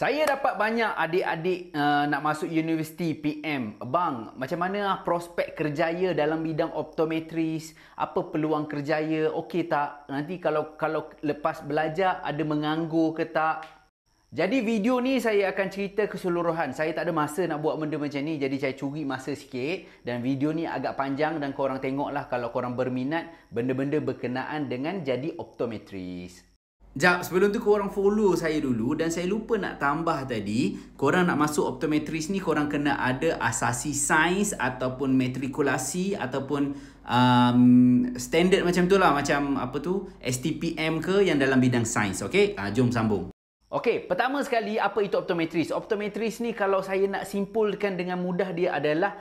Saya dapat banyak adik-adik nak masuk universiti PM. Bang, macam mana prospek kerjaya dalam bidang optometris? Apa peluang kerjaya? Okey tak? Nanti kalau lepas belajar ada menganggur ke tak? Jadi video ni saya akan cerita keseluruhan. Saya tak ada masa nak buat benda macam ni. Jadi saya curi masa sikit. Dan video ni agak panjang dan korang tengoklah kalau korang berminat benda-benda berkenaan dengan jadi optometris. Jap, sebelum tu korang follow saya dulu dan saya lupa nak tambah tadi, korang nak masuk optometris ni korang kena ada asasi sains ataupun matrikulasi ataupun standard macam tu lah, macam apa tu, STPM ke yang dalam bidang sains. Okey, jom sambung. Okey, pertama sekali apa itu optometris? Optometris ni kalau saya nak simpulkan dengan mudah dia adalah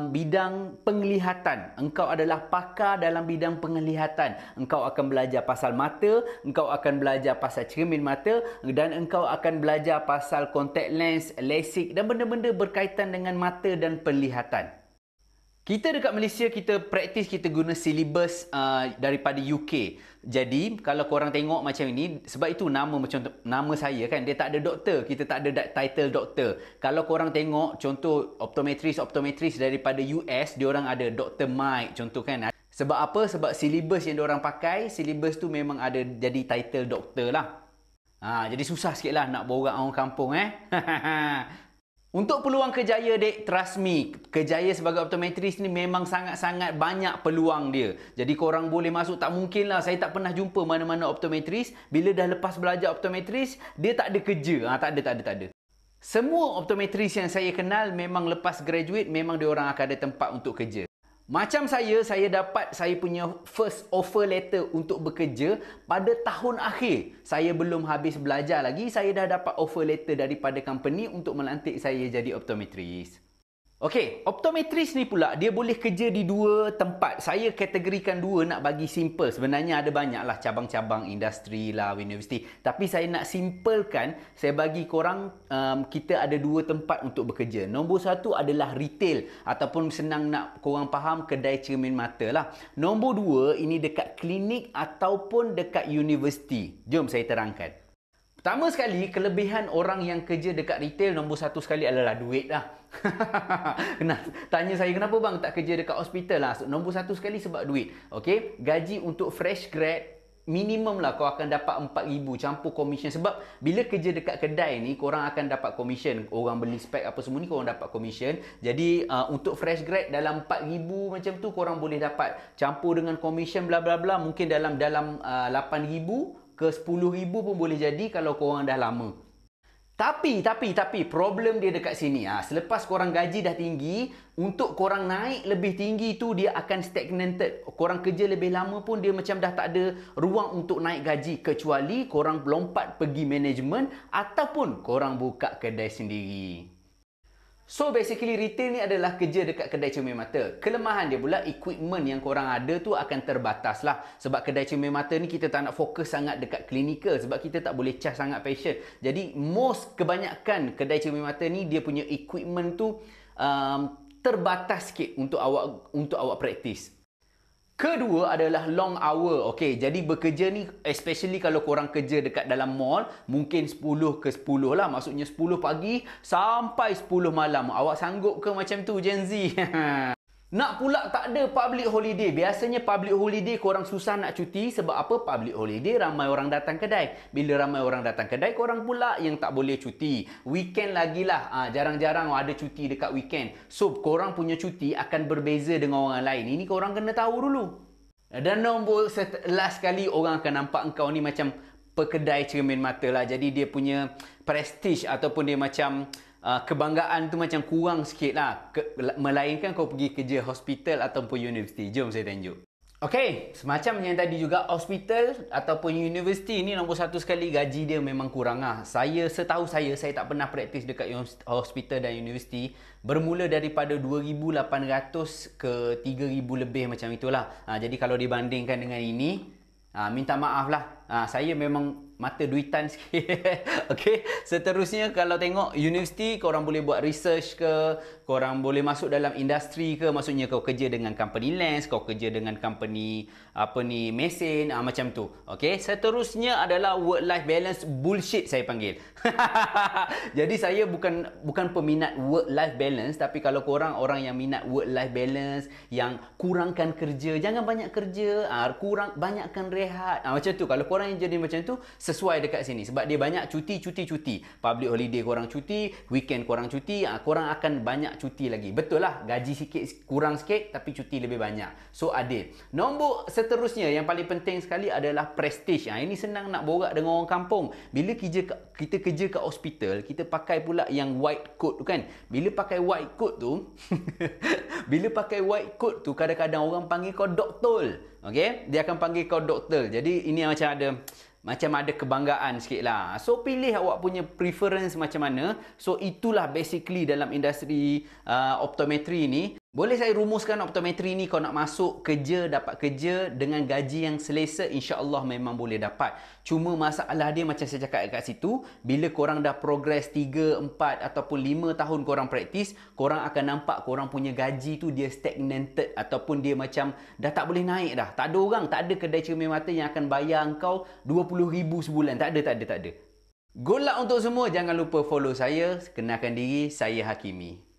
bidang penglihatan. Engkau adalah pakar dalam bidang penglihatan. Engkau akan belajar pasal mata, engkau akan belajar pasal cermin mata dan engkau akan belajar pasal contact lens, LASIK dan benda-benda berkaitan dengan mata dan penglihatan. Kita dekat Malaysia, kita praktis, kita guna silibus daripada UK. Jadi, kalau korang tengok macam ini, sebab itu nama saya kan, dia tak ada doktor. Kita tak ada title doktor. Kalau korang tengok, contoh optometris daripada US, diorang ada Dr. Mike, contoh kan. Sebab apa? Sebab silibus yang diorang pakai, silibus tu memang ada jadi title doktor lah. Jadi susah sikit lah nak borak orang kampung Untuk peluang kerjaya, dek, trust me, kerjaya sebagai optometris ni memang sangat-sangat banyak peluang dia. Jadi korang boleh masuk, tak mungkin lah. Saya tak pernah jumpa mana-mana optometris, bila dah lepas belajar optometris, dia tak ada kerja. Tak ada. Semua optometris yang saya kenal memang lepas graduate, memang dia orang akan ada tempat untuk kerja. Macam saya dapat saya punya first offer letter untuk bekerja pada tahun akhir. Saya belum habis belajar lagi, saya dah dapat offer letter daripada company untuk melantik saya jadi optometris. Okey, optometris ni pula dia boleh kerja di dua tempat. Saya kategorikan dua nak bagi simple. Sebenarnya ada banyaklah cabang-cabang industri lah, universiti. Tapi saya nak simplekan, saya bagi korang kita ada dua tempat untuk bekerja. Nombor satu adalah retail ataupun senang nak korang faham kedai cermin mata lah. Nombor dua ini dekat klinik ataupun dekat universiti. Jom saya terangkan. Pertama sekali, kelebihan orang yang kerja dekat retail nombor satu sekali adalah duit lah. Tanya saya kenapa bang tak kerja dekat hospital lah. Nombor satu sekali sebab duit. Okey, gaji untuk fresh grad minimum lah kau akan dapat 4,000 campur komisen. Sebab bila kerja dekat kedai ni korang akan dapat komisen. Orang beli spek apa semua ni korang dapat komisen. Jadi untuk fresh grad dalam 4,000 macam tu korang boleh dapat campur dengan komisen bla bla bla. Mungkin dalam 8,000 ke 10,000 pun boleh jadi kalau korang dah lama. Tapi problem dia dekat sini. Selepas korang gaji dah tinggi, untuk korang naik lebih tinggi tu dia akan stagnated. Korang kerja lebih lama pun dia macam dah tak ada ruang untuk naik gaji, kecuali korang lompat pergi management ataupun korang buka kedai sendiri. So basically retail ni adalah kerja dekat kedai cermin mata. Kelemahan dia pula equipment yang korang ada tu akan terbatas lah. Sebab kedai cermin mata ni kita tak nak fokus sangat dekat clinical. Sebab kita tak boleh charge sangat patient. Jadi kebanyakan kedai cermin mata ni dia punya equipment tu terbatas sikit untuk awak praktis. Kedua adalah long hour. Okey, jadi bekerja ni especially kalau korang kerja dekat dalam mall, mungkin 10 ke 10 lah. Maksudnya 10 pagi sampai 10 malam. Awak sanggup ke macam tu Gen Z? Nak pula tak ada public holiday. Biasanya public holiday korang susah nak cuti. Sebab apa? Public holiday ramai orang datang kedai. Bila ramai orang datang kedai, korang pula yang tak boleh cuti. Weekend lagilah. Jarang-jarang ada cuti dekat weekend. So, korang punya cuti akan berbeza dengan orang lain. Ini korang kena tahu dulu. Dan nombor last sekali, orang akan nampak engkau ni macam pekedai cermin mata lah. Jadi, dia punya prestige ataupun dia macam kebanggaan tu macam kurang sikit lah. Melainkan kau pergi kerja hospital ataupun universiti. Jom saya tunjuk. Okey, semacam yang tadi juga, hospital ataupun universiti ni nombor satu sekali gaji dia memang kurang lah. Setahu saya tak pernah praktis dekat hospital dan universiti. Bermula daripada 2,800 ke 3,000 lebih macam itulah. Jadi kalau dibandingkan dengan ini, minta maaf lah. Saya memang mata duitan sikit. Okey, seterusnya kalau tengok universiti, korang boleh buat research ke, korang boleh masuk dalam industri ke, maksudnya kau kerja dengan company lens, kau kerja dengan company mesin, macam tu. Okey, seterusnya adalah work life balance bullshit saya panggil. Jadi saya bukan peminat work life balance, tapi kalau korang orang yang minat work life balance, yang kurangkan kerja, jangan banyak kerja, kurang banyakkan rehat. Macam tu. Kalau korang yang jadi macam tu, sesuai dekat sini sebab dia banyak cuti. Public holiday korang cuti, weekend korang cuti, korang akan banyak cuti lagi. Betul lah, gaji sikit kurang sikit tapi cuti lebih banyak. So adil. Nombor seterusnya yang paling penting sekali adalah prestige. Ini senang nak borak dengan orang kampung. Bila kita kerja kat hospital, kita pakai pula yang white coat tu kan. Bila pakai white coat tu, kadang-kadang orang panggil kau doktor. Okey, dia akan panggil kau doktor. Jadi ini macam ada kebanggaan sikit lah. So pilih awak punya preference macam mana. So itulah basically dalam industri optometri ni. Boleh saya rumuskan optometri ni, kau nak masuk kerja, dapat kerja dengan gaji yang selesa, insya-Allah memang boleh dapat. Cuma masalah dia macam saya cakap kat situ, bila korang dah progress 3, 4 ataupun 5 tahun korang praktis, korang akan nampak korang punya gaji tu dia stagnated ataupun dia macam dah tak boleh naik dah. Tak ada kedai cermin mata yang akan bayar kau 20,000 sebulan. Tak ada. Good luck untuk semua. Jangan lupa follow saya. Kenalkan diri, saya Hakimi.